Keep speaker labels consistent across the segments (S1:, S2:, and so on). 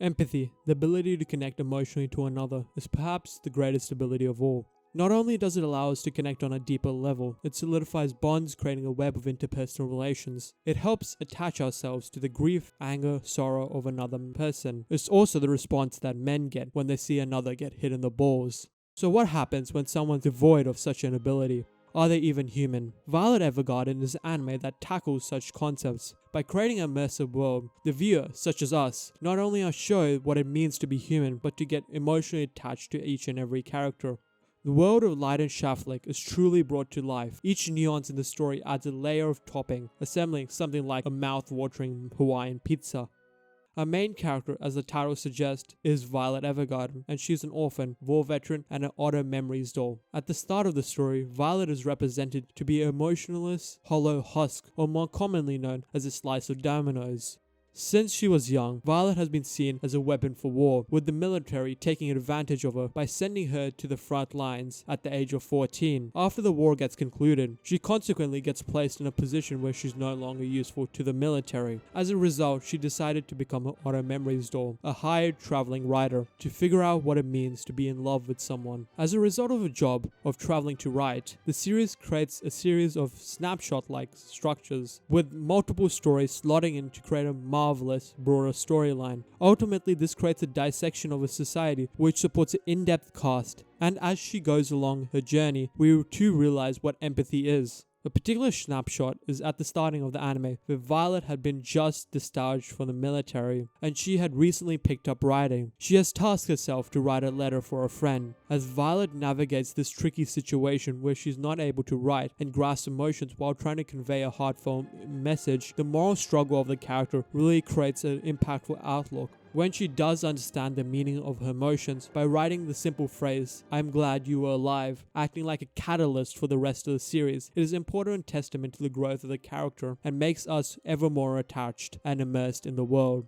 S1: Empathy, the ability to connect emotionally to another, is perhaps the greatest ability of all. Not only does it allow us to connect on a deeper level, it solidifies bonds, creating a web of interpersonal relations. It helps attach ourselves to the grief, anger, sorrow of another person. It's also the response that men get when they see another get hit in the balls. So what happens when someone's devoid of such an ability? Are they even human? Violet Evergarden is an anime that tackles such concepts. By creating an immersive world, the viewer, such as us, not only are shown what it means to be human, but to get emotionally attached to each and every character. The world of Light and Shaftlick is truly brought to life. Each nuance in the story adds a layer of topping, assembling something like a mouth-watering Hawaiian pizza. Our main character, as the title suggests, is Violet Evergarden, and she's an orphan, war veteran, and an Otter Memories doll. At the start of the story, Violet is represented to be an emotionless, hollow husk, or more commonly known as a slice of dominoes. Since she was young, Violet has been seen as a weapon for war, with the military taking advantage of her by sending her to the front lines at the age of 14. After the war gets concluded, she consequently gets placed in a position where she's no longer useful to the military. As a result, she decided to become an Otter Memories doll, a hired traveling writer, to figure out what it means to be in love with someone. As a result of a job of traveling to write, the series creates a series of snapshot-like structures, with multiple stories slotting in to create a marvelous, broader storyline. Ultimately, this creates a dissection of a society which supports an in-depth cast, and as she goes along her journey, we too realize what empathy is. A particular snapshot is at the starting of the anime, where Violet had been just discharged from the military, and she had recently picked up writing. She has tasked herself to write a letter for a friend. As Violet navigates this tricky situation where she's not able to write and grasp emotions while trying to convey a heartfelt message, the moral struggle of the character really creates an impactful outlook. When she does understand the meaning of her emotions by writing the simple phrase, "I'm glad you were alive," acting like a catalyst for the rest of the series, it is an important testament to the growth of the character and makes us ever more attached and immersed in the world.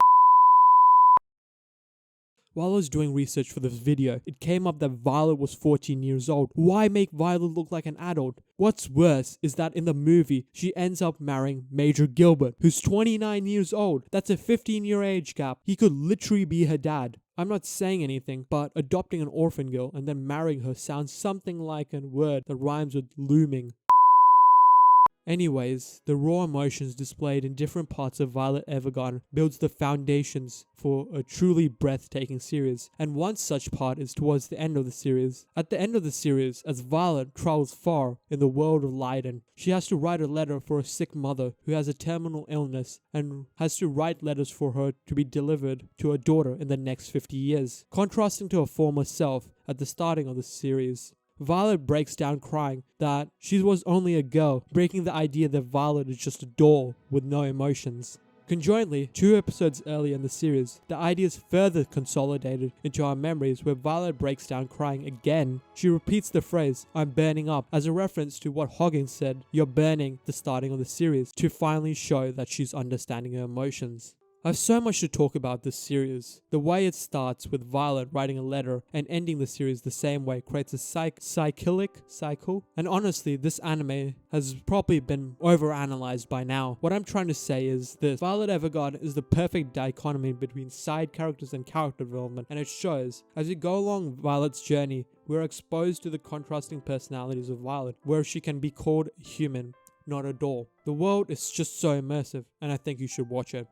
S1: While I was doing research for this video, it came up that Violet was 14 years old. Why make Violet look like an adult? What's worse is that in the movie, she ends up marrying Major Gilbert, who's 29 years old. That's a 15-year age gap. He could literally be her dad. I'm not saying anything, but adopting an orphan girl and then marrying her sounds something like a word that rhymes with looming. Anyways, the raw emotions displayed in different parts of Violet Evergarden builds the foundations for a truly breathtaking series, and one such part is towards the end of the series. At the end of the series, as Violet travels far in the world of Leiden, she has to write a letter for a sick mother who has a terminal illness and has to write letters for her to be delivered to her daughter in the next 50 years, contrasting to her former self at the starting of the series. Violet breaks down crying that she was only a girl, breaking the idea that Violet is just a doll with no emotions. Conjointly, 2 episodes earlier in the series, the idea is further consolidated into our memories where Violet breaks down crying again. She repeats the phrase, "I'm burning up," as a reference to what Hoggins said, "You're burning," the starting of the series, to finally show that she's understanding her emotions. I have so much to talk about this series. The way it starts with Violet writing a letter and ending the series the same way creates a cycle. And honestly, this anime has probably been overanalyzed by now. What I'm trying to say is this: Violet Evergarden is the perfect dichotomy between side characters and character development, and it shows. As we go along Violet's journey, we're exposed to the contrasting personalities of Violet, where she can be called human, not a doll. The world is just so immersive, and I think you should watch it.